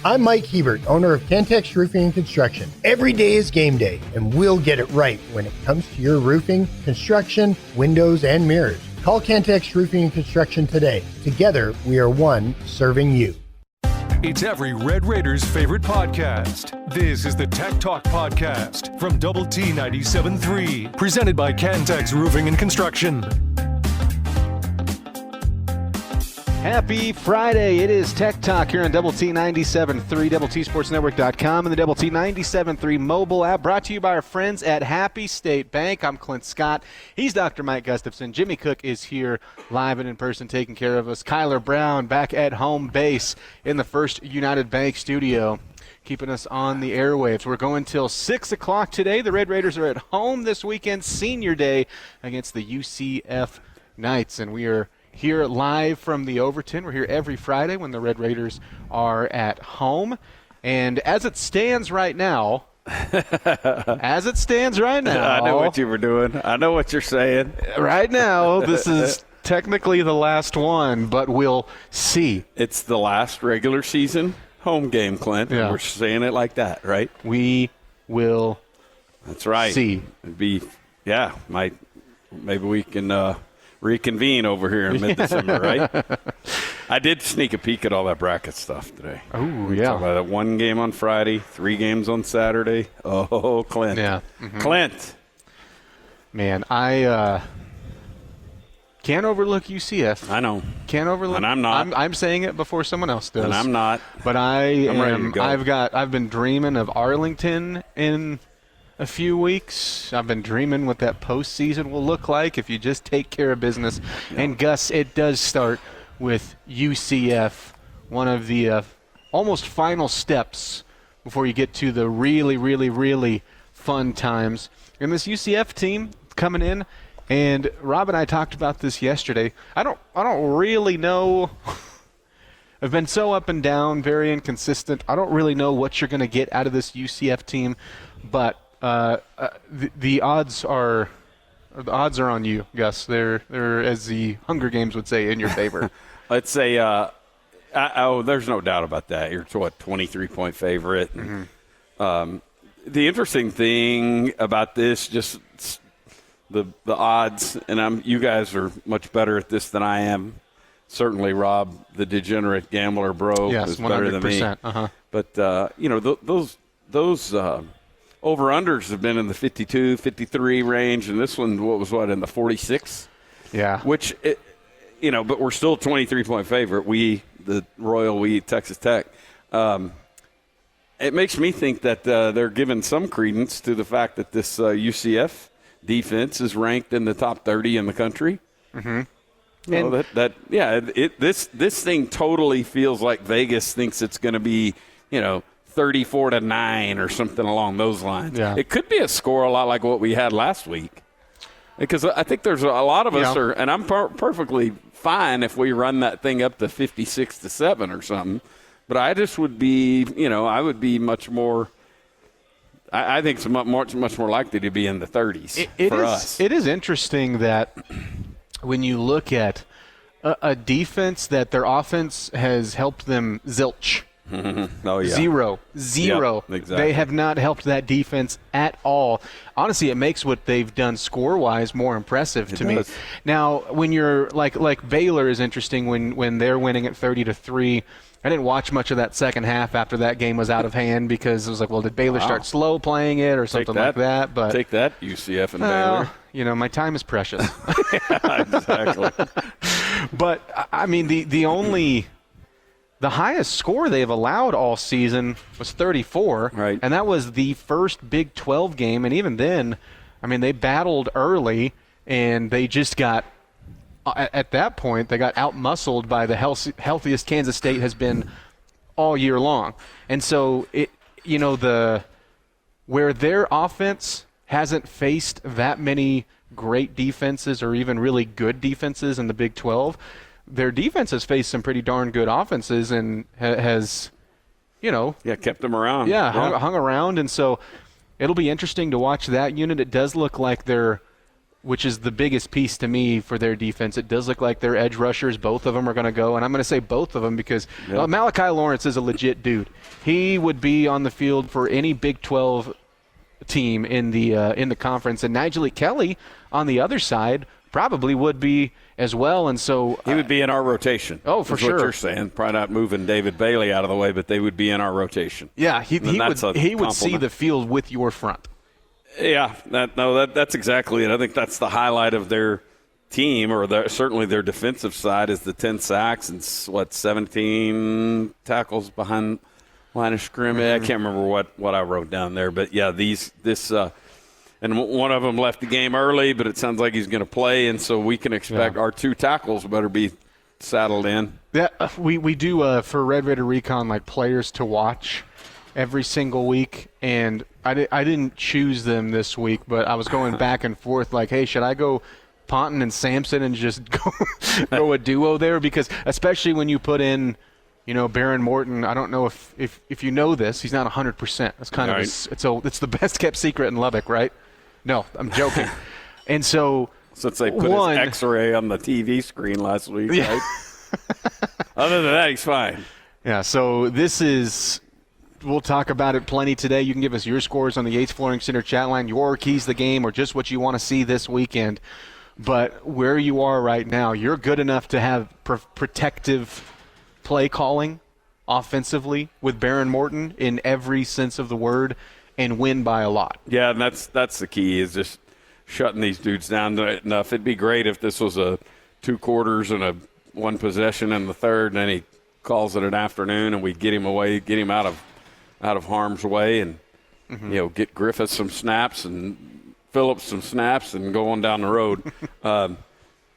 I'm Mike Hebert, owner of Cantex Roofing and Construction. Every day is game day, and we'll get it right when it comes to your roofing, construction, windows, and mirrors. Call Cantex Roofing and Construction today. Together, we are one serving you. It's every Red Raiders' favorite podcast. This is the Tech Talk Podcast from Double T 97.3, presented by Cantex Roofing and Construction. Happy Friday. It is Tech Talk here on Double T 97.3, DoubleTSportsNetwork.com, and the Double T 97.3 mobile app, brought to you by our friends at Happy State Bank. I'm Clint Scott. He's Dr. Mike Gustafson. Jimmy Cook is here live and in person taking care of us. Kyler Brown back at home base in the First United Bank studio, keeping us on the airwaves. We're going till 6 o'clock today. The Red Raiders are at home this weekend, senior day, against the UCF Knights, and we are here live from the Overton. We're here every Friday when the Red Raiders are at home. And as it stands right now, I know what you were doing. I know what you're saying. Right now, this is technically the last one, but we'll see. It's the last regular season home game, Clint. Yeah. We're saying it like that, right? We will That's right. see. It'd be, maybe we can reconvene over here in mid-December, right? I did sneak a peek at all that bracket stuff today. Oh, yeah. Talk about that one game on Friday, 3 games on Saturday. Oh, Clint. Yeah. Mm-hmm. Clint. Man, I can't overlook UCF. I know. Can't overlook. And I'm not. I'm saying it before someone else does. And I'm not. But I'm ready to go. I've been dreaming of Arlington in a few weeks. I've been dreaming what that postseason will look like if you just take care of business. Yeah. And Gus, it does start with UCF, one of the almost final steps before you get to the really, really, really fun times. And this UCF team coming in, and Rob and I talked about this yesterday. I don't really know. I've been so up and down, very inconsistent. I don't really know what you're going to get out of this UCF team, but the odds are on you, Gus. They're as the Hunger Games would say, in your favor. Let's say, there's no doubt about that. You're 23-point favorite. Mm-hmm. The interesting thing about this, just the odds, and you guys are much better at this than I am. Certainly, Rob, the degenerate gambler bro, yes, is better than me. Uh-huh. But those over-unders have been in the 52, 53 range, and this one, in the 46? Yeah. Which, but we're still 23-point favorite. Texas Tech. It makes me think that they're giving some credence to the fact that this UCF defense is ranked in the top 30 in the country. Mm-hmm. This thing totally feels like Vegas thinks it's going to be, 34-9 or something along those lines. Yeah. It could be a score a lot like what we had last week, because I think there's a lot of us are, and I'm perfectly fine if we run that thing up to 56-7 or something. But I just would be, I would be much more. I think it's much more likely to be in the 30s for us. It is interesting that when you look at a defense that their offense has helped them zilch. Mm-hmm. Oh, yeah. Zero. Yep, exactly. They have not helped that defense at all. Honestly, it makes what they've done score-wise more impressive to me. Now, when you're like Baylor is interesting when they're winning at 30-3. I didn't watch much of that second half after that game was out of hand, because it was like, well, did Baylor start slow playing it or something like that? But take that, UCF and Baylor. My time is precious. Yeah, exactly. But I mean, the highest score they've allowed all season was 34, right? And that was the first Big 12 game, and even then, I mean, they battled early, and they just got. At that point, they got out-muscled by the healthiest Kansas State has been all year long. And so, where their offense hasn't faced that many great defenses or even really good defenses in the Big 12, their defense has faced some pretty darn good offenses and has, kept them around. Yeah, hung around. And so it'll be interesting to watch that unit. It does look like they're which is the biggest piece to me for their defense. It does look like their edge rushers, both of them are going to go, and I'm going to say both of them because Malachi Lawrence is a legit dude. He would be on the field for any Big 12 team in the conference, and Nigel Kelly on the other side probably would be as well, and so he would be in our rotation. Oh, for sure. What you're saying, probably not moving David Bailey out of the way, but they would be in our rotation. Yeah, he would see the field with your front. Yeah, that's exactly it. I think that's the highlight of their team, or certainly their defensive side, is the 10 sacks and 17 tackles behind line of scrimmage. I can't remember what I wrote down there, but yeah, and one of them left the game early, but it sounds like he's going to play, and so we can expect our 2 tackles better be saddled in. Yeah, we do for Red Raider Recon, like, players to watch every single week, and I didn't choose them this week, but I was going back and forth like, hey, should I go Ponton and Sampson and just go a duo there? Because especially when you put in, Baron Morton, I don't know if you know this, he's not 100%. That's kind of it's the best kept secret in Lubbock, right? No, I'm joking. And so since they put his X-ray on the TV screen last week, right? Other than that, he's fine. Yeah. So we'll talk about it plenty today. You can give us your scores on the Yates Flooring Center chat line, your keys to the game, or just what you want to see this weekend. But where you are right now, you're good enough to have protective play calling offensively with Baron Morton in every sense of the word and win by a lot. Yeah, and that's the key, is just shutting these dudes down enough. It'd be great if this was a 2 quarters and a 1 possession in the third, and then he calls it an afternoon and we get him away, get him out of harm's way, and get Griffith some snaps and Phillips some snaps and go on down the road.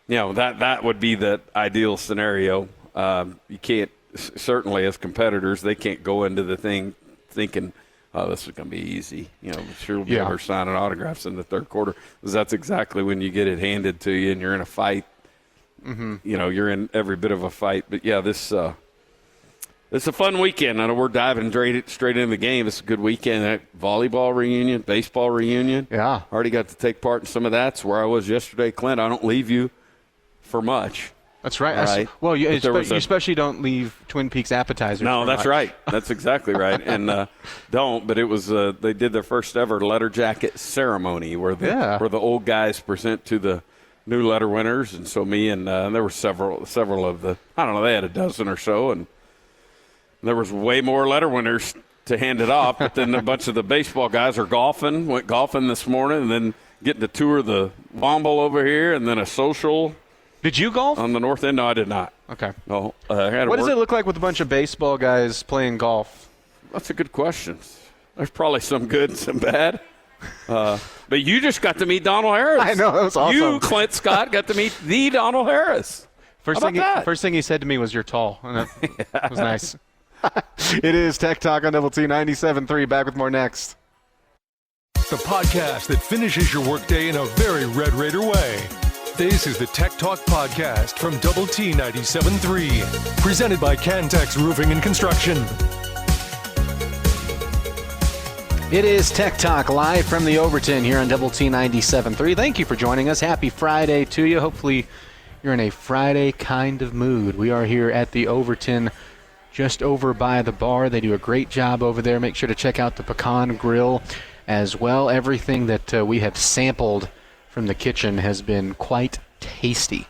That would be the ideal scenario. You can't, certainly as competitors, they can't go into the thing thinking, oh, this is going to be easy. Sure we'll be over signing autographs in the third quarter, because that's exactly when you get it handed to you and you're in a fight. You're in every bit of a fight. But yeah, it's a fun weekend. I know we're diving straight into the game. It's a good weekend. Volleyball reunion, baseball reunion. Yeah. Already got to take part in some of that. It's where I was yesterday, Clint. I don't leave you for much. That's right. Well, you especially don't leave Twin Peaks appetizers. No, that's much. Right. That's exactly right. And don't. But it was they did their first ever letter jacket ceremony where the old guys present to the new letter winners. And so me and there were several of the, I don't know, they had a dozen or so, and there was way more letter winners to hand it off. But then a bunch of the baseball guys went golfing this morning, and then getting to tour the Womble over here, and then a social. Did you golf? On the north end? No, I did not. Okay. No, what does it look like with a bunch of baseball guys playing golf? That's a good question. There's probably some good and some bad. But you just got to meet Donald Harris. I know, that was awesome. You, Clint Scott, got to meet the Donald Harris. First thing he said to me was, "You're tall." And that was nice. It is Tech Talk on Double T 97.3. Back with more next. The podcast that finishes your workday in a very Red Raider way. This is the Tech Talk Podcast from Double T 97.3, presented by Cantex Roofing and Construction. It is Tech Talk live from the Overton here on Double T 97.3. Thank you for joining us. Happy Friday to you. Hopefully you're in a Friday kind of mood. We are here at the Overton, just over by the bar. They do a great job over there. Make sure to check out the Pecan Grill as well. Everything that we have sampled from the kitchen has been quite tasty.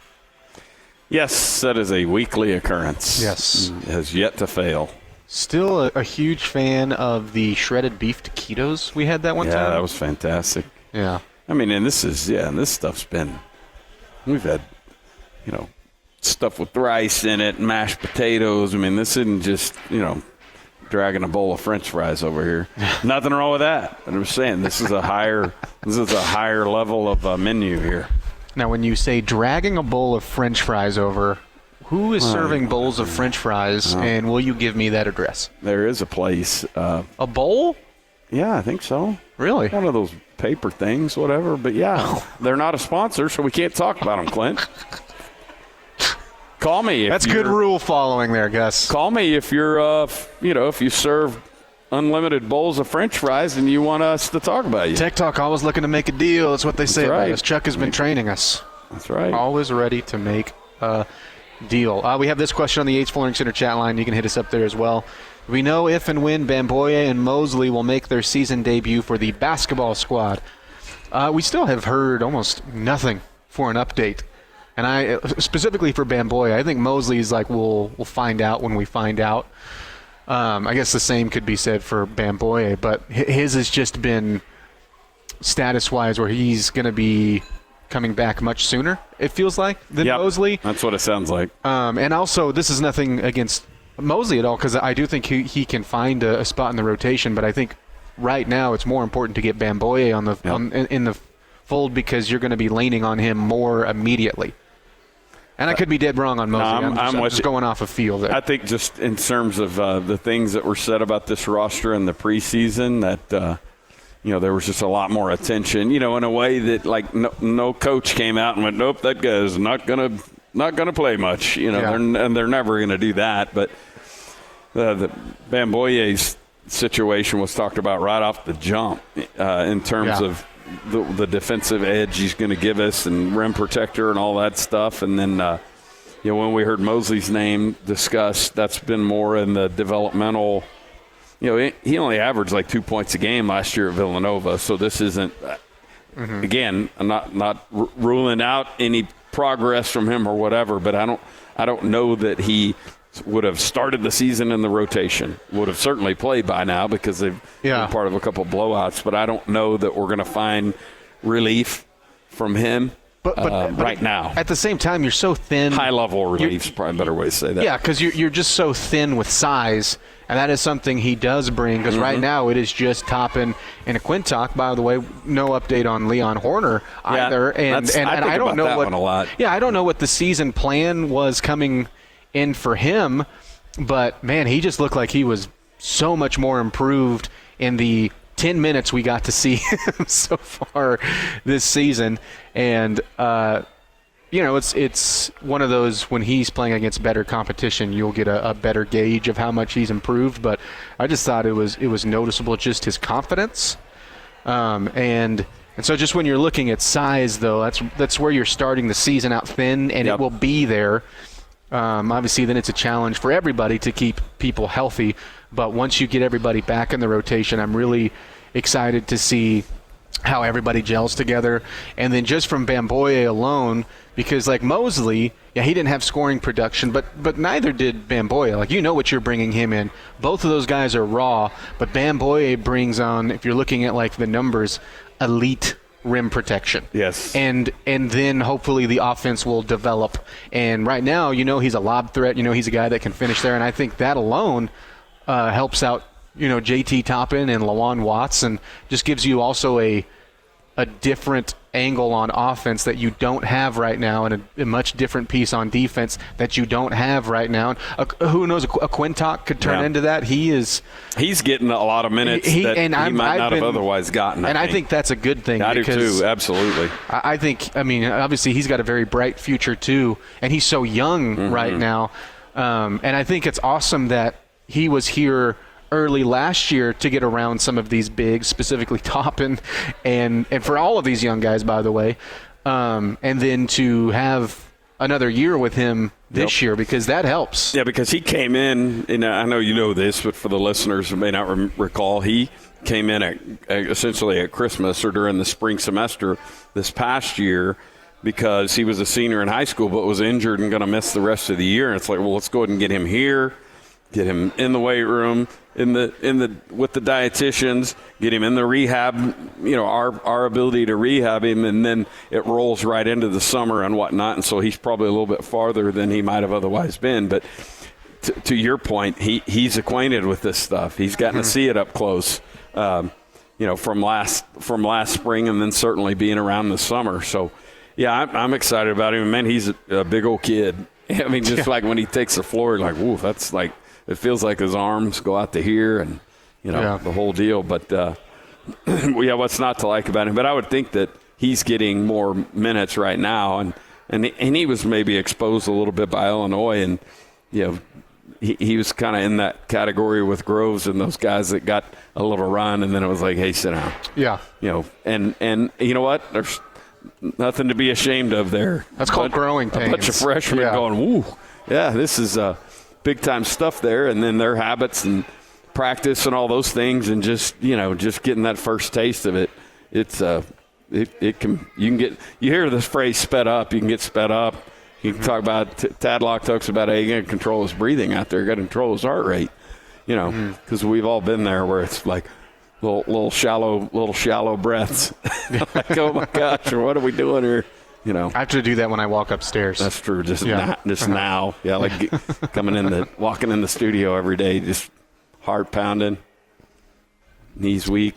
Yes, that is a weekly occurrence. Yes. Has yet to fail. Still a huge fan of the shredded beef taquitos we had that one time. Yeah, that was fantastic. Yeah. I mean, and this stuff's been, we've had, stuff with rice in it, mashed potatoes. I mean, this isn't just, dragging a bowl of French fries over here. Nothing wrong with that. But I'm saying this is a higher level of menu here. Now, when you say dragging a bowl of French fries over, who is serving bowls of French fries, and will you give me that address? There is a place. A bowl? Yeah, I think so. Really? One of those paper things, whatever. But yeah, they're not a sponsor, so we can't talk about them, Clint. Call me. That's good rule following there, Gus. Call me if you're, if you serve unlimited bowls of French fries, and you want us to talk about you. Tech Talk always looking to make a deal. That's what they say right. about us. Chuck has been training us. That's right. Always ready to make a deal. We have this question on the Yates Flooring Center chat line. You can hit us up there as well. We know if and when Bamboye and Mosley will make their season debut for the basketball squad. We still have heard almost nothing for an update. And I specifically for Bamboye, I think Mosley's like we'll find out when we find out. I guess the same could be said for Bamboye, but his has just been status-wise where he's going to be coming back much sooner, it feels like, than Mosley. That's what it sounds like. And also, this is nothing against Mosley at all, because I do think he can find a spot in the rotation, but I think right now it's more important to get Bamboye in the fold because you're going to be leaning on him more immediately. And I could be dead wrong on Mosley. I'm just going off a feel there. I think just in terms of the things that were said about this roster in the preseason, that there was just a lot more attention. In a way that like no coach came out and went, nope, that guy's not gonna play much. They're never gonna do that. But the Bamboye's situation was talked about right off the jump in terms of the defensive edge he's going to give us and rim protector and all that stuff. And then, when we heard Mosley's name discussed, that's been more in the developmental. He only averaged like 2 points a game last year at Villanova. So this isn't, again, I'm not ruling out any progress from him or whatever, but I don't know that he would have started the season in the rotation, would have certainly played by now because they've been part of a couple blowouts, but I don't know that we're going to find relief from him but right now. At the same time, you're so thin. High-level relief is probably a better way to say that. Yeah, because you're just so thin with size, and that is something he does bring, because right now it is just Toppin and Quintock. By the way, no update on Leon Horner either. And I don't know what, one a lot. Yeah, I don't know what the season plan was coming in for him, but man, he just looked like he was so much more improved in the 10 minutes we got to see him so far this season. And it's one of those, when he's playing against better competition, you'll get a better gauge of how much he's improved. But I just thought it was noticeable, just his confidence. And so just when you're looking at size, though, that's where you're starting the season out thin, and it will be there. Obviously, then it's a challenge for everybody to keep people healthy. But once you get everybody back in the rotation, I'm really excited to see how everybody gels together. And then just from Bamboye alone, because like Mosley, he didn't have scoring production, but neither did Bamboye. Like, what you're bringing him in. Both of those guys are raw, but Bamboye brings on, if you're looking at like the numbers, elite rim protection. Yes. And then hopefully the offense will develop. And right now, he's a lob threat. He's a guy that can finish there. And I think that alone helps out, JT Toppin and Lawan Watts, and just gives you also a different angle on offense that you don't have right now, and a much different piece on defense that you don't have right now. Who knows, a Quintock could turn into that. He's getting a lot of minutes he might not have otherwise gotten. I think that's a good thing. I do too, absolutely. I think, obviously he's got a very bright future too, and he's so young right now. And I think it's awesome that he was here early last year to get around some of these bigs, specifically Toppin, and for all of these young guys, by the way, and then to have another year with him this year, because that helps. Yeah, because he came in, and I know you know this, but for the listeners who may not recall, he came in essentially at Christmas or during the spring semester this past year, because he was a senior in high school but was injured and going to miss the rest of the year. And it's like, well, let's go ahead and get him here, get him in the weight room, with the dietitians, get him in the rehab, our ability to rehab him, and then it rolls right into the summer and whatnot. And so he's probably a little bit farther than he might have otherwise been. But to your point, he's acquainted with this stuff. He's gotten to see it up close, from last spring, and then certainly being around the summer. So, yeah, I'm excited about him. Man, he's a big old kid. Like when he takes the floor, you're like, woo, that's like, it feels like his arms go out to here and, the whole deal. But, what's not to like about him? But I would think that he's getting more minutes right now. And he was maybe exposed a little bit by Illinois and, he was kind of in that category with Groves and those guys that got a little run, and then it was like, hey, sit down. Yeah. And you know what? There's nothing to be ashamed of there. That's called growing pains. A bunch of freshmen going, woo, yeah, this is big-time stuff there, and then their habits and practice and all those things, and just getting that first taste of it. It's you hear this phrase sped up. You can get sped up. You can talk about Tadlock talks about you got to control his breathing out there. You got to control his heart rate. Because we've all been there where it's like little shallow breaths. Like, oh my gosh, what are we doing here? I have to do that when I walk upstairs. That's true. Now. Yeah, like walking in the studio every day, just heart pounding, knees weak,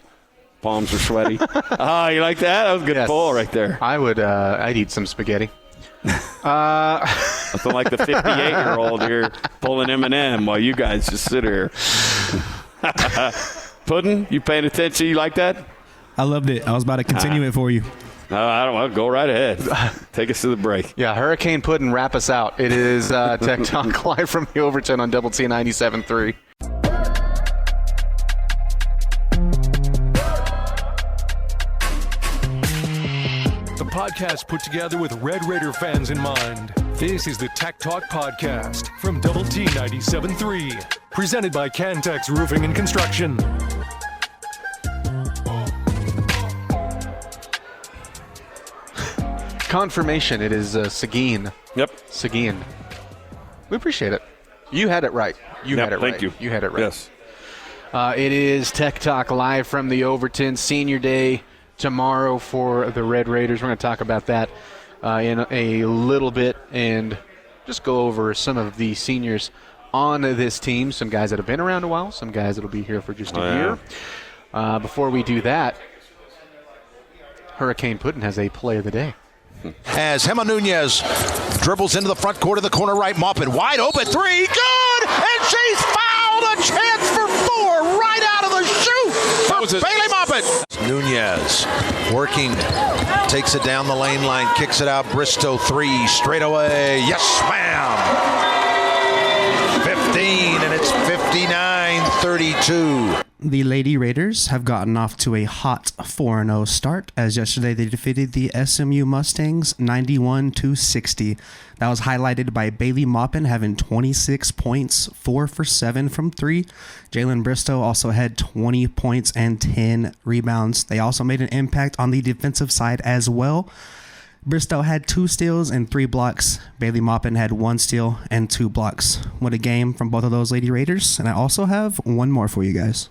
palms are sweaty. Oh, you like that? That was a good pull right there. I'd eat some spaghetti. Nothing like the 58-year-old here pulling M&M while you guys just sit here. Puddin', you paying attention? You like that? I loved it. I was about to continue it for you. I don't want to go right ahead. Take us to the break. Yeah, Hurricane Puddin', wrap us out. It is Tech Talk live from the Overton on Double T 97.3. The podcast put together with Red Raider fans in mind. This is the Tech Talk Podcast from Double T 97.3. Presented by Cantex Roofing and Construction. Confirmation, it is Seguin. Yep. Seguin. We appreciate it. You had it right. You had it right. Thank you. You had it right. Yes. It is Tech Talk live from the Overton. Senior Day tomorrow for the Red Raiders. We're going to talk about that in a little bit and just go over some of the seniors on this team. Some guys that have been around a while, some guys that will be here for just a year. Before we do that, Hurricane Puddin' has a play of the day. As Hema Nunez dribbles into the front court of the corner right, Maupin wide open three, good, and she's fouled. A chance for four right out of the chute for Bailey Maupin. Nunez working, takes it down the lane line, kicks it out. Bristow three straight away. Yes, ma'am. 15, and it's 59-32. The Lady Raiders have gotten off to a hot 4-0 start, as yesterday they defeated the SMU Mustangs 91-60. That was highlighted by Bailey Maupin having 26 points, 4 for 7 from 3. Jalen Bristow also had 20 points and 10 rebounds. They also made an impact on the defensive side as well. Bristow had 2 steals and 3 blocks. Bailey Maupin had 1 steal and 2 blocks. What a game from both of those Lady Raiders. And I also have one more for you guys.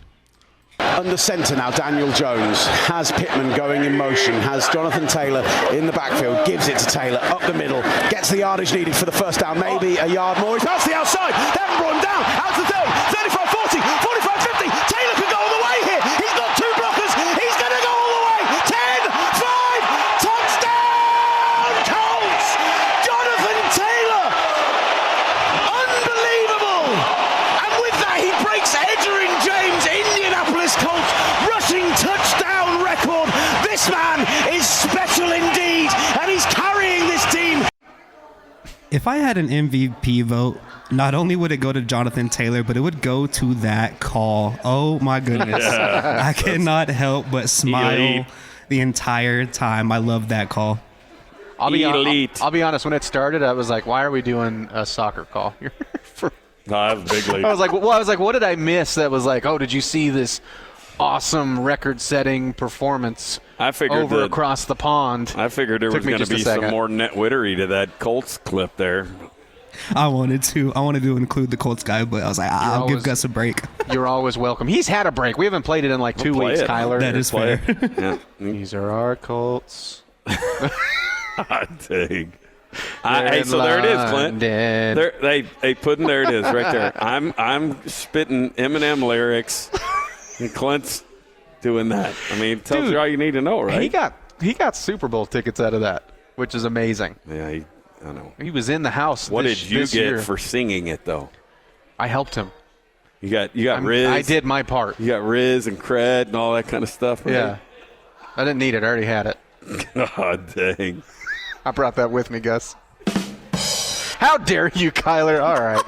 Under centre now, Daniel Jones has Pittman going in motion, has Johnathan Taylor in the backfield, gives it to Taylor up the middle, gets the yardage needed for the first down, maybe a yard more. He's past the outside, they haven't brought him down, out to 30, 35, 40, 45, 50. Taylor could go all the way here. He's got 2 blockers. He's going to go all the way. 10, 5, touchdown, Colts! Johnathan Taylor, unbelievable. And with that, he breaks Edgerrin James, Indianapolis Colts rushing touchdown record. This man is special indeed, and he's carrying this team. If I had an MVP vote, not only would it go to Johnathan Taylor, but it would go to that call. Oh my goodness. I cannot help but smile the entire time. I love that call. I'll be honest, when it started, I was like, why are we doing a soccer call here? No, that was big league. I was like, what did I miss that was like, oh, did you see this awesome record-setting performance across the pond? I figured there was going to be some more netwittery to that Colts clip there. I wanted to include the Colts guy, but I was like, I'll give Gus a break. You're always welcome. He's had a break. We haven't played it in like 2 weeks, Kyler. That is fair. Yeah. These are our Colts. Dang. Hey, so there it is, Clint. They Puddin', there it is, right there. I'm spitting Eminem lyrics, and Clint's doing that. I mean, it tells you all you need to know, right? He got Super Bowl tickets out of that, which is amazing. Yeah, I know. He was in the house. What did you get for singing it, though? I helped him. You got Riz. I did my part. You got Riz and cred and all that kind of stuff. Right? Yeah. I didn't need it. I already had it. Oh, dang. I brought that with me, Gus. How dare you, Kyler? All right.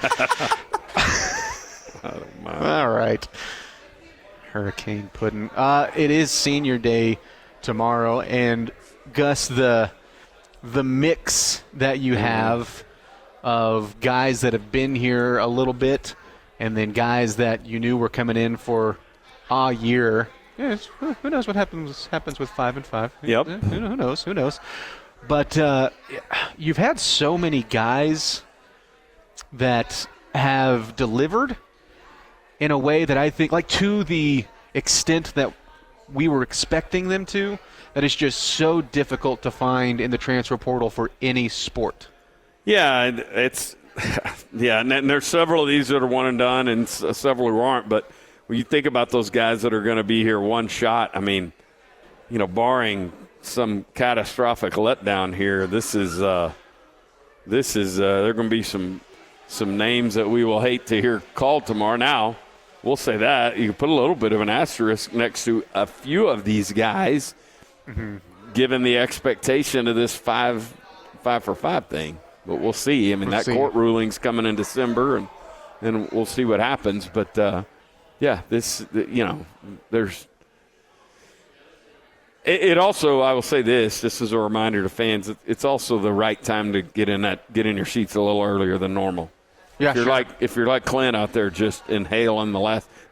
All right. Hurricane pudding. It is senior day tomorrow, and Gus, the mix that you have of guys that have been here a little bit and then guys that you knew were coming in for a year. Yeah, who knows what happens with 5 and 5. Yep. Who knows. But you've had so many guys that have delivered in a way that I think, like, to the extent that we were expecting them to, that is just so difficult to find in the transfer portal for any sport. Yeah, it's yeah, and there's several of these that are one and done, and several who aren't. But when you think about those guys that are going to be here one shot, I mean, barring some catastrophic letdown here, this is there are going to be some names that we will hate to hear called tomorrow. Now, we'll say that you can put a little bit of an asterisk next to a few of these guys, given the expectation of this 5 for 5 thing. But we'll see. I mean, court ruling's coming in December, and we'll see what happens. But there's. It also, I will say this is a reminder to fans. It's also the right time to get in your seats a little earlier than normal. Yeah, if you're like Clint out there, just inhaling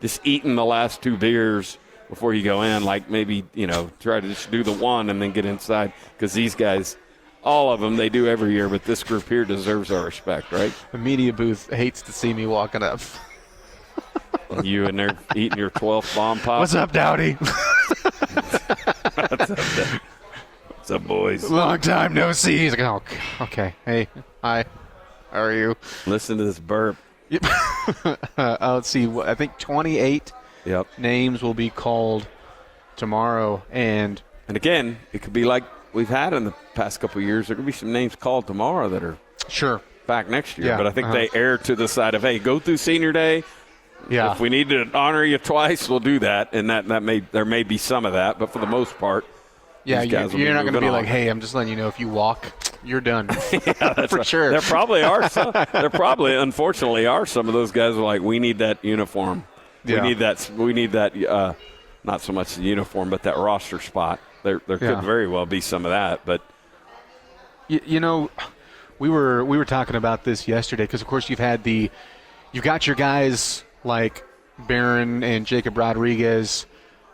just eating the last 2 beers before you go in, like maybe try to just do the one and then get inside, because these guys, all of them, they do every year, but this group here deserves our respect, right? The media booth hates to see me walking up. You in there eating your 12th bomb pop. What's up, Dowdy? What's up, boys? Long time no see. He's like, oh, okay. Hey, hi. How are you? Listen to this burp. Yep. Let's see. I think 28 names will be called tomorrow. And again, it could be like we've had in the past couple of years. There could be some names called tomorrow that are back next year. Yeah. But I think they err to the side of, hey, go through senior day. Yeah. If we need to honor you twice, we'll do that. And there may be some of that, but for the most part, you're not going to be like, hey, I'm just letting you know, if you walk, you're done. That's for sure. There probably are some. There probably, unfortunately, are some of those guys who are like, we need that uniform. Yeah. We need that. Not so much the uniform, but that roster spot. There could very well be some of that. But we were talking about this yesterday, because of course you've got your guys like Barron and Jacob Rodriguez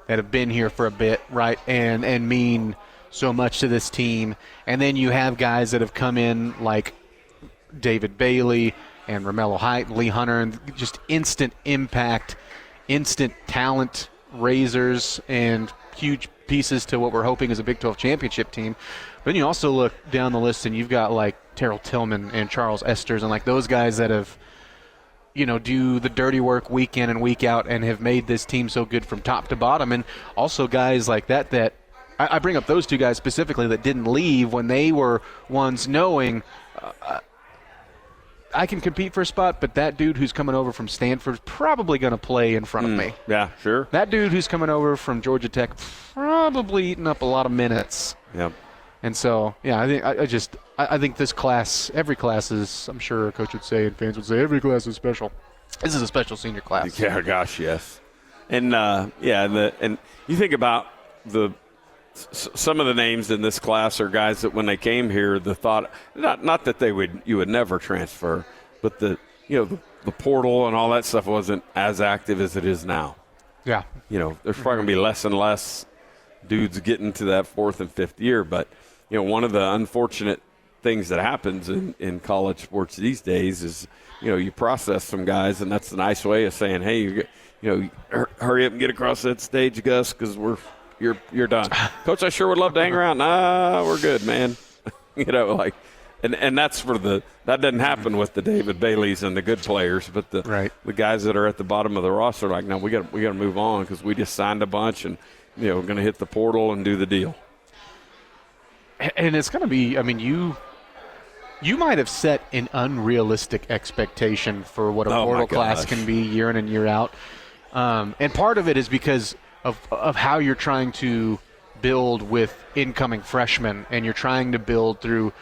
that have been here for a bit, right, and mean so much to this team. And then you have guys that have come in like David Bailey and Romello Height and Lee Hunter, and just instant impact, instant talent raisers, and huge pieces to what we're hoping is a Big 12 championship team. But then you also look down the list, and you've got like Terrell Tillman and Charles Esters, and like those guys that have do the dirty work week in and week out and have made this team so good from top to bottom. And also guys like that I bring up those 2 guys specifically that didn't leave when they were ones knowing I can compete for a spot, but that dude who's coming over from Stanford is probably going to play in front of me. Yeah, sure. That dude who's coming over from Georgia Tech probably eating up a lot of minutes. Yep. And so, I think this class, every class is, I'm sure a coach would say and fans would say, every class is special. This is a special senior class. Yeah, gosh, yes. And, and you think about some of the names in this class are guys that when they came here, the thought, not that you would never transfer, but the portal and all that stuff wasn't as active as it is now. Yeah. There's probably going to be less and less dudes getting to that 4th and 5th year, but one of the unfortunate things that happens in college sports these days is, you process some guys, and that's a nice way of saying, hey, hurry up and get across that stage, Gus, because you're done. Coach, I sure would love to hang around. Nah, we're good, man. And that's that doesn't happen with the David Baileys and the good players, but the guys that are at the bottom of the roster are like, no, we got to move on because we just signed a bunch, and we're going to hit the portal and do the deal. And it's going to be, you might have set an unrealistic expectation for what a portal class can be year in and year out. And part of it is because of how you're trying to build with incoming freshmen, and you're trying to build through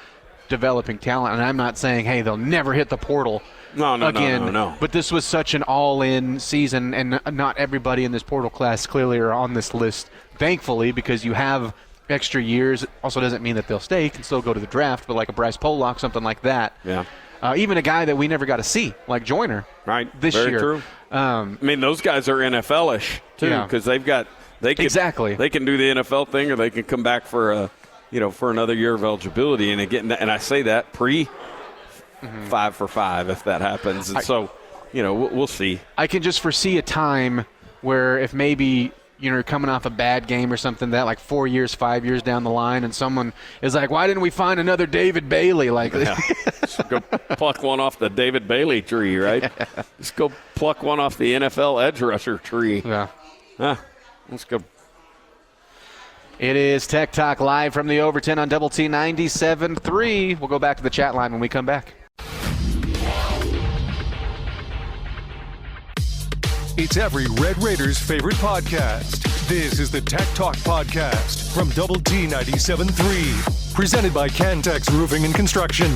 developing talent. And I'm not saying, hey, they'll never hit the portal, No. But this was such an all-in season, and not everybody in this portal class clearly are on this list, thankfully, because you have extra years. Also doesn't mean that they'll stay. You can still go to the draft, but like a Bryce Pollock, something like that. Yeah. Even a guy that we never got to see, like Joyner, this Very year. True. I mean, those guys are NFL-ish too, because they can do the NFL thing, or they can come back for another year of eligibility. And I say that pre 5 for 5 if that happens. And we'll see. I can just foresee a time where if maybe you're coming off a bad game or something, that like 4 years, 5 years down the line, and someone is like, why didn't we find another David Bailey? Just go pluck one off the David Bailey tree, right? Just go pluck one off the NFL edge rusher tree. Yeah. Let's go. It is Tech Talk live from the Overton on Double T 97.3. We'll go back to the chat line when we come back. It's every Red Raiders' favorite podcast. This is the Tech Talk Podcast from Double T 97.3. Presented by Cantex Roofing and Construction.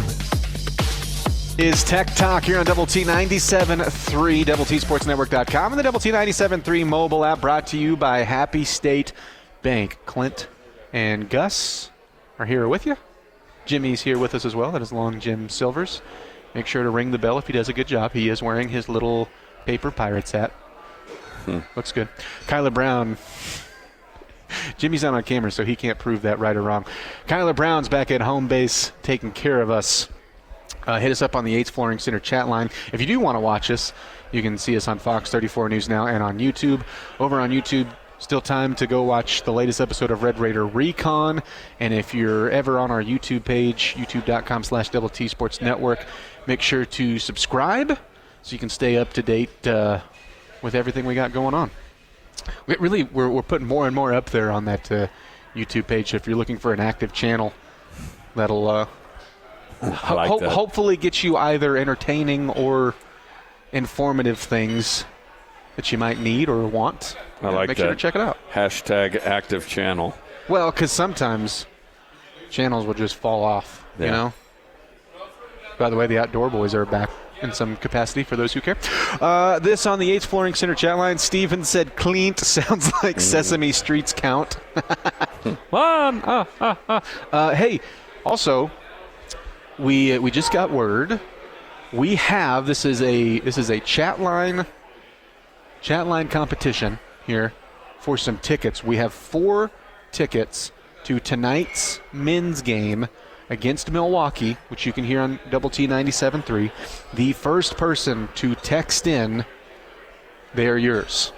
Is Tech Talk here on Double T 97.3, DoubleTSportsNetwork.com, and the Double T 97.3 mobile app, brought to you by Happy State Bank. Clint and Gus are here with you. Jimmy's here with us as well. That is Long Jim Silvers. Make sure to ring the bell if he does a good job. He is wearing his little paper Pirates hat. Looks good. Kyler Brown. Jimmy's not on camera, so he can't prove that right or wrong. Kyler Brown's back at home base taking care of us. Hit us up on the Yates Flooring Center chat line. If you do want to watch us, you can see us on Fox 34 News Now and on YouTube. Over on YouTube, still time to go watch the latest episode of Red Raider Recon. And if you're ever on our YouTube page, youtube.com/Double T Sports Network, make sure to subscribe so you can stay up to date with everything we got going on. We're putting more and more up there on that YouTube page. If you're looking for an active channel, that'll hopefully get you either entertaining or informative things that you might need or want. I like Make that. sure to check it out. Hashtag active channel. Well, because sometimes channels will just fall off, you know? By the way, the Outdoor Boys are back in some capacity for those who care. This on the Yates Flooring Center chat line. Steven said Clint sounds like Sesame Street's count. Hey, also, we just got word. We have this is a chat line competition here for some tickets. We have 4 tickets to tonight's men's game against Milwaukee, which you can hear on Double T 97.3. The first person to text in, they are yours.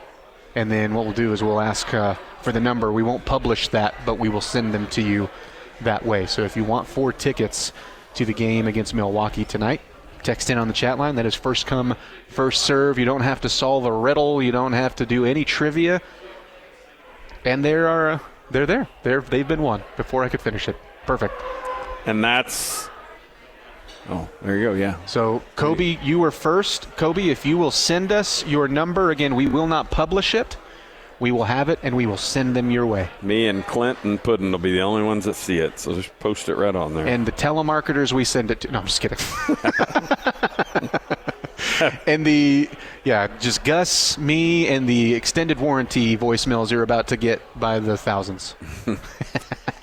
And then what we'll do is we'll ask for the number. We won't publish that, but we will send them to you that way. So if you want 4 tickets to the game against Milwaukee tonight, text in on the chat line. That is first come, first serve. You don't have to solve a riddle. You don't have to do any trivia. And they're there. They've been won before I could finish it. Perfect. And that's there you go, yeah. So, Kobe, you were first. Kobe, if you will send us your number, again, we will not publish it. We will have it, and we will send them your way. Me and Clint and Puddin will be the only ones that see it, so just post it right on there. And the telemarketers we send it to. No, I'm just kidding. And just Gus, me, and the extended warranty voicemails you're about to get by the thousands.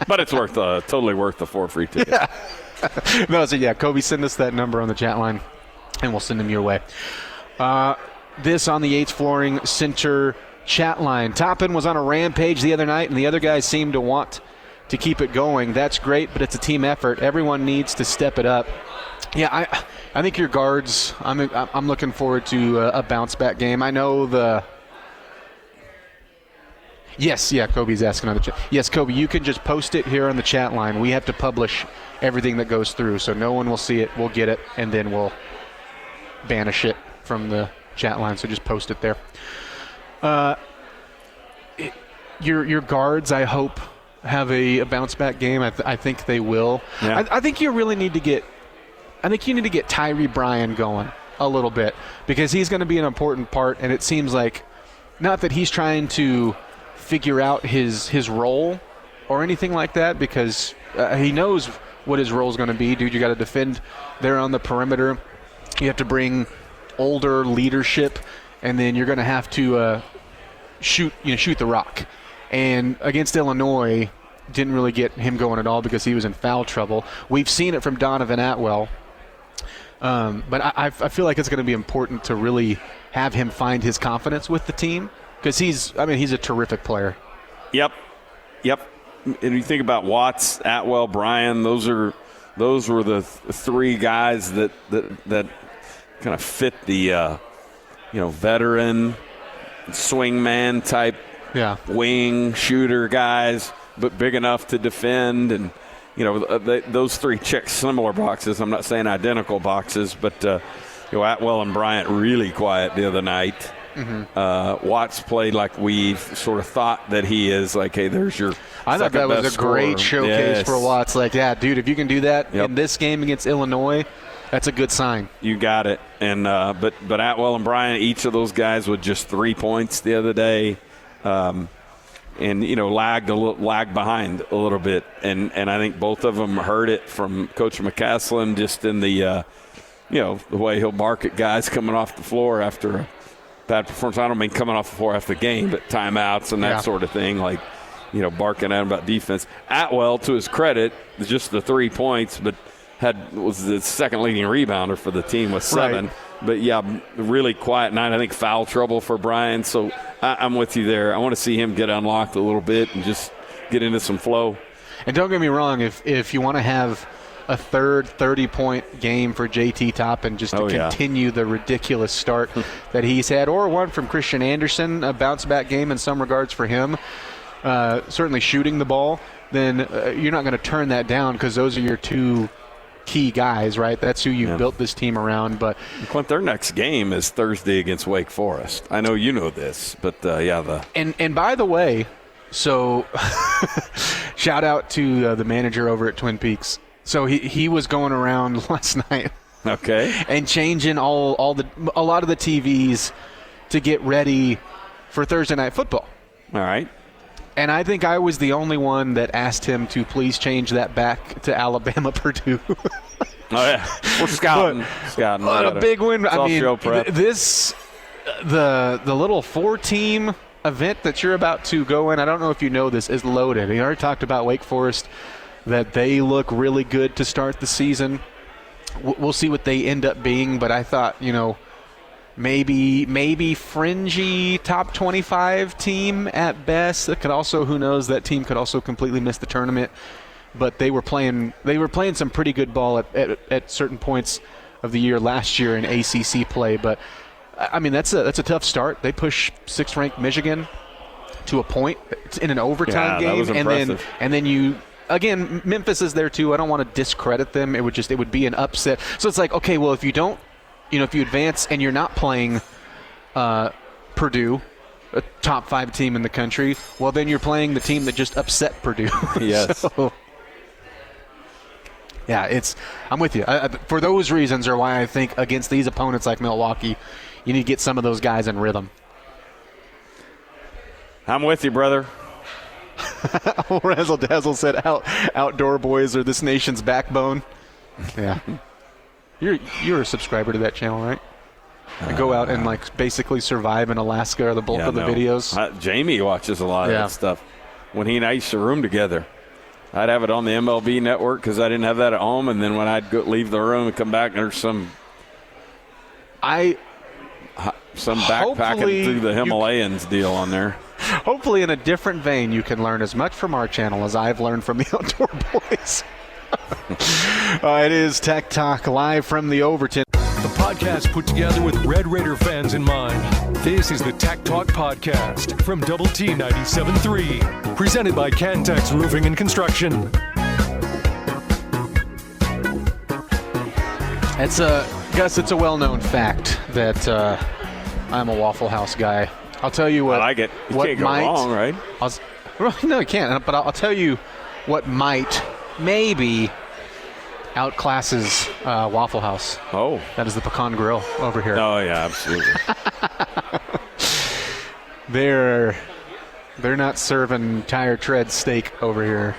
But it's totally worth the 4 free tickets. Yeah. No, so yeah, Kobe, send us that number on the chat line, and we'll send them your way. This on the Yates Flooring Center chat line. Toppin was on a rampage the other night, and the other guys seem to want to keep it going. That's great, but it's a team effort. Everyone needs to step it up. Yeah, I think your guards, I'm looking forward to a bounce-back game. I know Yes, yeah, Kobe's asking on the chat. Yes, Kobe, you can just post it here on the chat line. We have to publish everything that goes through, so no one will see it. We'll get it, and then we'll banish it from the chat line, so just post it there. Your guards, I hope, have a bounce-back game. I think they will. Yeah. I think you really need to get Tyree Bryan going a little bit, because he's going to be an important part, and it seems like not that he's trying to figure out his role or anything like that, because he knows what his role is going to be. Dude, you got to defend there on the perimeter. You have to bring older leadership, and then you're going to have to shoot the rock. And against Illinois, didn't really get him going at all because he was in foul trouble. We've seen it from Donovan Atwell. But I feel like it's going to be important to really have him find his confidence with the team because he's a terrific player. Yep. And you think about Watts, Atwell, Bryan, those were the three guys that kind of fit the veteran swingman type wing shooter guys, but big enough to defend. And those three check similar boxes. I'm not saying identical boxes, but Atwell and Bryant really quiet the other night. Mm-hmm. Watts played like we sort of thought that he is. Like, hey, there's your. I thought that was a great showcase for Watts. Like, yeah, dude, if you can do that in this game against Illinois, that's a good sign. You got it. And but Atwell and Bryant, each of those guys with just 3 points the other day. And lagged behind a little bit, and I think both of them heard it from Coach McCaslin just in the the way he'll bark at guys coming off the floor after a bad performance. I don't mean coming off the floor after the game, but timeouts and that sort of thing, like barking at him about defense. Atwell, to his credit, just the 3 points, but was the second leading rebounder for the team with 7. Right. But, really quiet night. I think foul trouble for Bryan. So I'm with you there. I want to see him get unlocked a little bit and just get into some flow. And don't get me wrong, if you want to have a third 30-point game for JT Toppin just to continue the ridiculous start that he's had, or one from Christian Anderson, a bounce-back game in some regards for him, certainly shooting the ball, then you're not going to turn that down because those are your two key guys, right? That's who you built this team around. But Clint, their next game is Thursday against Wake Forest. I know you know this, but and by the way, so shout out to the manager over at Twin Peaks. So he was going around last night, and changing a lot of the TVs to get ready for Thursday night football. All right. And I think I was the only one that asked him to please change that back to Alabama-Purdue. We're scouting. What a big win. I mean, the little 4-team event that you're about to go in, I don't know if you know this, is loaded. We already talked about Wake Forest, that they look really good to start the season. We'll see what they end up being, but I thought, maybe fringy top 25 team at best. That could also, who knows, that team could also completely miss the tournament. But they were playing some pretty good ball at certain points of the year last year in ACC play. But I mean, that's a tough start. They pushed 6th-ranked Michigan to a point in an overtime game, that was impressive. and then you. Again, Memphis is there too. I don't want to discredit them. It would be an upset. So it's like, okay, well, if you don't, if you advance and you're not playing Purdue, a top 5 team in the country, well, then you're playing the team that just upset Purdue. Yes. So, I'm with you. For those reasons are why I think against these opponents like Milwaukee, you need to get some of those guys in rhythm. I'm with you, brother. Razzle Dazzle said outdoor boys are this nation's backbone. Yeah. You're a subscriber to that channel, right? I go out and basically survive in Alaska or the bulk of the videos. Jamie watches a lot of that stuff. When he and I used to room together, I'd have it on the MLB network because I didn't have that at home, and then when I'd leave the room and come back, there's some backpacking through the Himalayas deal on there. Hopefully, in a different vein, you can learn as much from our channel as I've learned from the Outdoor Boys. It is Tech Talk live from the Overton. The podcast put together with Red Raider fans in mind. This is the Tech Talk Podcast from Double T 97.3, presented by Cantex Roofing and Construction. It's a well-known fact that I'm a Waffle House guy. I'll tell you what. I like it. You can't go wrong, right? No, you can't. But I'll tell you what maybe outclasses Waffle House. Oh. That is the Pecan Grill over here. Oh, yeah, absolutely. They're not serving tire tread steak over here,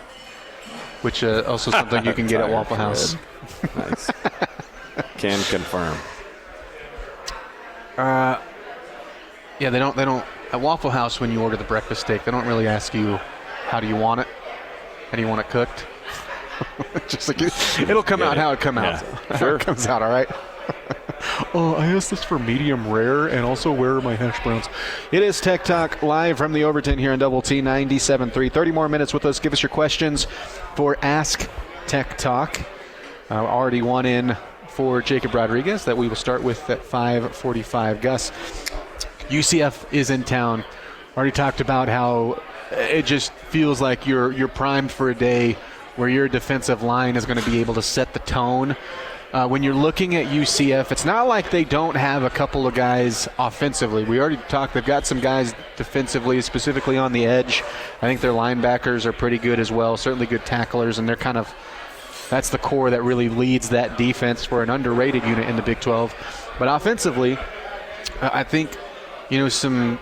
which also something you can get at Waffle House. Nice. Can confirm. Yeah, they don't. At Waffle House, when you order the breakfast steak, they don't really ask you, how do you want it? How do you want it cooked? Just like it'll come out how it comes out. Sure. It comes out, all right? Oh, I asked this for medium rare, and also where are my hash browns? It is Tech Talk live from the Overton here in Double T 97.3. 30 more minutes with us. Give us your questions for Ask Tech Talk. Already one in for Jacob Rodriguez that we will start with at 5:45. Gus, UCF is in town. Already talked about how it just feels like you're primed for a day where your defensive line is going to be able to set the tone. When you're looking at UCF, it's not like they don't have a couple of guys offensively. We already talked, they've got some guys defensively, specifically on the edge. I think their linebackers are pretty good as well, certainly good tacklers, and that's the core that really leads that defense for an underrated unit in the Big 12. But offensively, I think, some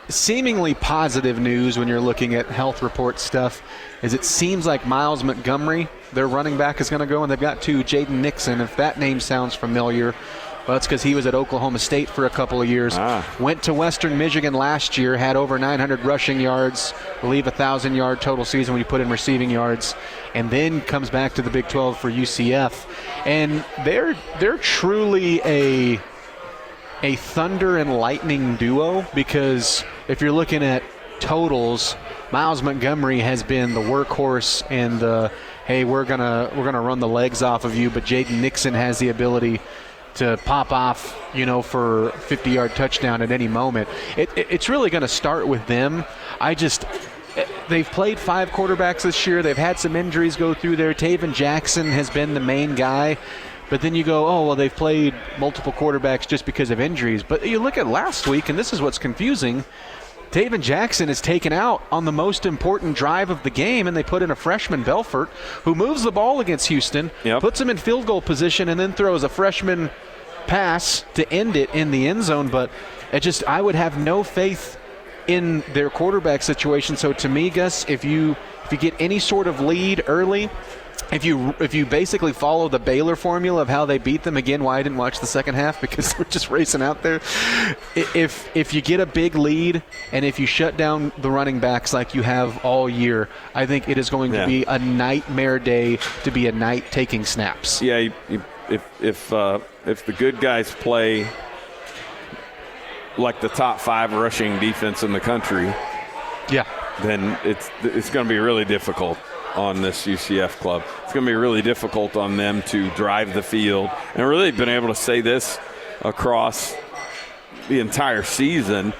seemingly positive news when you're looking at health report stuff is it seems like Miles Montgomery, their running back, is going to go, and they've got two, Jaden Nixon, if that name sounds familiar. Well, that's because he was at Oklahoma State for a couple of years. Went to Western Michigan last year, had over 900 rushing yards, I believe 1,000-yard total season when you put in receiving yards, and then comes back to the Big 12 for UCF. And they're truly a thunder and lightning duo, because if you're looking at totals, Miles Montgomery has been the workhorse and the, hey, we're gonna run the legs off of you, but Jaden Nixon has the ability to pop off, for 50-yard touchdown at any moment. It's really going to start with them. They've played 5 quarterbacks this year. They've had some injuries go through there. Taven Jackson has been the main guy. But then you go, oh, well, they've played multiple quarterbacks just because of injuries. But you look at last week, and this is what's confusing. Taven Jackson is taken out on the most important drive of the game, and they put in a freshman, Belfort, who moves the ball against Houston, puts him in field goal position, and then throws a freshman pass to end it in the end zone. But I would have no faith in their quarterback situation. So to me, Gus, if you get any sort of lead early, if you basically follow the Baylor formula of how they beat them, again, why I didn't watch the second half, because they're just racing out there. If you get a big lead and if you shut down the running backs like you have all year, I think it is going to be a nightmare day to be a night taking snaps. Yeah, if the good guys play like the top 5 rushing defense in the country, then it's going to be really difficult on this UCF club. It's going to be really difficult on them to drive the field. And really been able to say this across the entire season,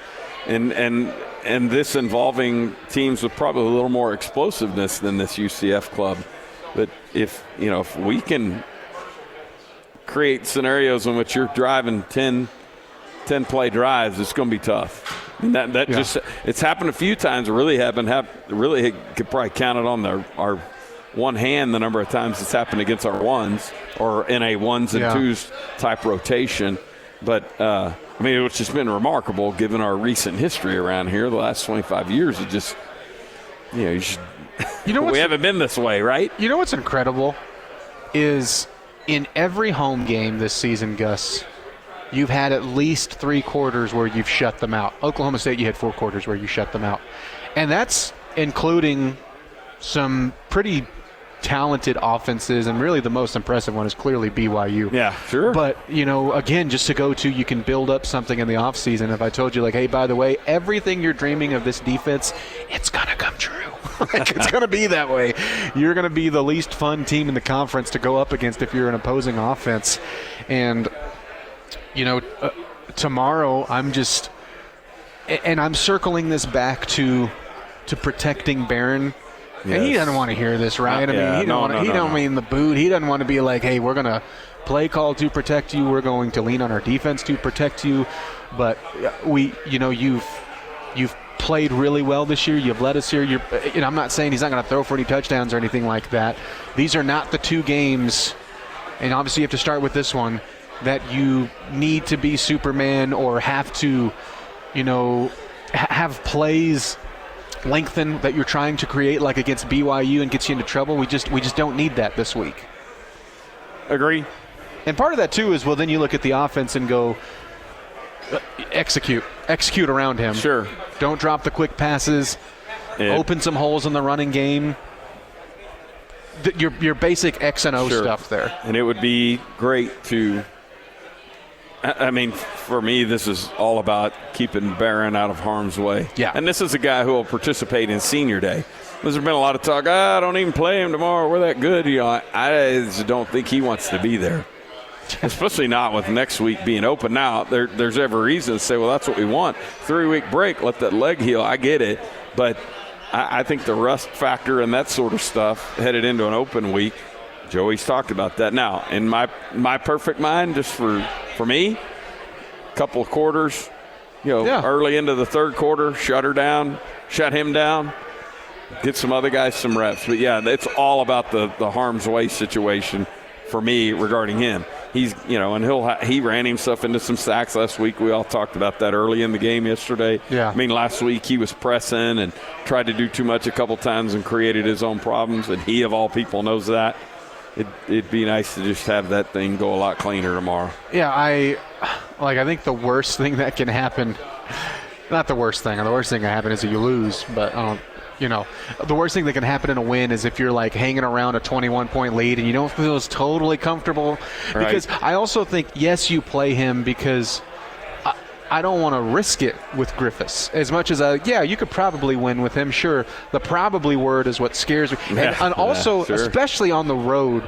and this involving teams with probably a little more explosiveness than this UCF club. But if we can create scenarios in which you're driving 10 play drives, it's going to be tough. And that just, it's happened a few times. Really could probably count it on our one hand the number of times it's happened against our ones, or in a ones and twos type rotation. But it's just been remarkable given our recent history around here the last 25 years. It just, we haven't been this way, right? You know what's incredible is in every home game this season, Gus, you've had at least 3 quarters where you've shut them out. Oklahoma State, you had 4 quarters where you shut them out. And that's including some pretty talented offenses, and really the most impressive one is clearly BYU. Yeah, sure. But, again, just to go to, you can build up something in the offseason. If I told you, hey, by the way, everything you're dreaming of this defense, it's going to come true. It's going to be that way. You're going to be the least fun team in the conference to go up against if you're an opposing offense. And tomorrow I'm circling this back to protecting Barron. Yes. And he doesn't want to hear this, right? He don't mean the boot. He doesn't want to be like, hey, we're going to play call to protect you. We're going to lean on our defense to protect you. But you've played really well this year. You've led us here. I'm not saying he's not going to throw for any touchdowns or anything like that. These are not the 2 games, and obviously you have to start with this one, that you need to be Superman or have to, have plays lengthen that you're trying to create, like against BYU, and gets you into trouble. We just don't need that this week. Agree. And part of that too is, well, then you look at the offense and go, execute around him. Sure. Don't drop the quick passes. Open some holes in the running game. Your basic X and O stuff there. And it would be great to, I mean, for me, this is all about keeping Barron out of harm's way. Yeah. And this is a guy who will participate in senior day. There's been a lot of talk, I don't even play him tomorrow. We're that good. I just don't think he wants to be there. Especially not with next week being open. Now, there's every reason to say, well, that's what we want. 3-week break, let that leg heal. I get it. But I think the rust factor and that sort of stuff headed into an open week, Joey's talked about that. Now, in my perfect mind, just for me, a couple of quarters, early into the third quarter, shut him down, get some other guys some reps. But, yeah, it's all about the harm's way situation for me regarding him. He's, and he ran himself into some sacks last week. We all talked about that early in the game yesterday. Yeah. I mean, last week he was pressing and tried to do too much a couple times and created his own problems, and he, of all people, knows that. It'd be nice to just have that thing go a lot cleaner tomorrow. Yeah, I think the worst thing that can happen, not the worst thing, the worst thing that can happen is that you lose, but the worst thing that can happen in a win is if you're like hanging around a 21-point lead and you don't feel as totally comfortable. Right. Because I also think, yes, you play him because I don't want to risk it with Griffiths as much as you could probably win with him. Sure, the probably word is what scares me, and also sure. Especially on the road.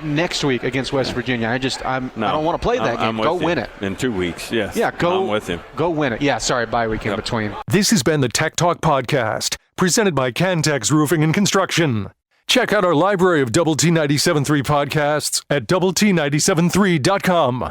Next week against West Virginia, I don't want to play that game. Go win it in 2 weeks. Yes. Yeah, I'm with him. Go win it. Yeah, sorry, bye week in between. This has been the Tech Talk Podcast, presented by Cantex Roofing and Construction. Check out our library of Double T 97.3 podcasts at doublet97.3.com.